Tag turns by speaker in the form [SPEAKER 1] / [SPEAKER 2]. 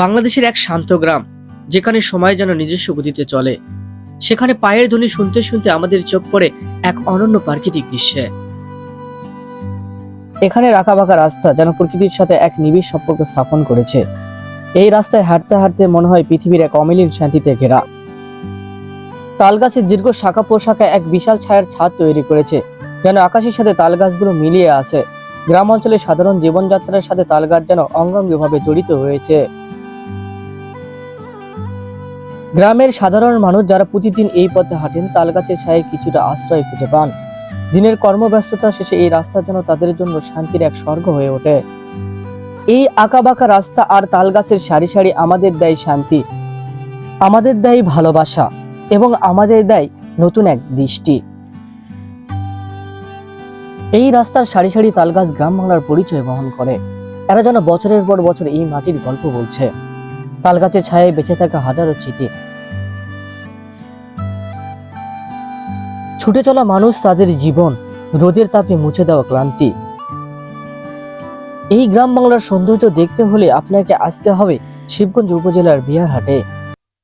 [SPEAKER 1] বাংলাদেশের এক শান্ত গ্রাম, যেখানে সময় যেন নিজস্ব গতিতে চলে। সেখানে পায়ের ধ্বনি শুনতে শুনতে আমাদের চোখ পড়ে এক অনন্য প্রাকৃতিক দৃশ্যে। এখানে আঁকাবাঁকা রাস্তা যেন প্রকৃতির সাথে এক নিবিড় সম্পর্ক স্থাপন করেছে। এই রাস্তায় হাঁটতে হাঁটতে মনে হয় পৃথিবীর এক অমিলিন শান্তিতে ঘেরা। তাল গাছের দীর্ঘ শাখা প্রশাখা এক বিশাল ছায়ার ছাদ তৈরি করেছে, যেন আকাশের সাথে তাল গাছগুলো মিলিয়ে আছে। গ্রাম অঞ্চলের সাধারণ জীবনযাত্রার সাথে তাল গাছ যেন অঙ্গাঙ্গিভাবে জড়িত হয়েছে। গ্রামের সাধারণ মানুষ যারা প্রতিদিন এই পথে হাঁটেন, তাল গাছের ছায়ায় কিছুটা আশ্রয় খুঁজে পান। দিনের কর্মব্যস্ততা শেষে এই রাস্তা যেন তাদের জন্য শান্তির এক স্বর্গ হয়ে ওঠে। এই আঁকাবাঁকা রাস্তা আর তাল গাছের সারি সারি আমাদের দেয় শান্তি, আমাদের দেয় ভালোবাসা, এবং আমাদের দেয় নতুন এক দৃষ্টি। এই রাস্তার সারি সারি তাল গাছ গ্রাম বাংলার পরিচয় বহন করে। এরা যেন বছরের পর বছর এই মাটির গল্প বলছে। তাল গাছের ছায়ায় বেঁচে থাকা হাজারো স্মৃতি। ছুটে চলা মানুষ, তাদের জীবন, রোদের তাপে মুছে দেওয়া ক্লান্তি। এই গ্রাম বাংলার সৌন্দর্য দেখতে হলে আপনাকে আসতে হবে শিবগঞ্জ উপজেলার বিহারহাটে।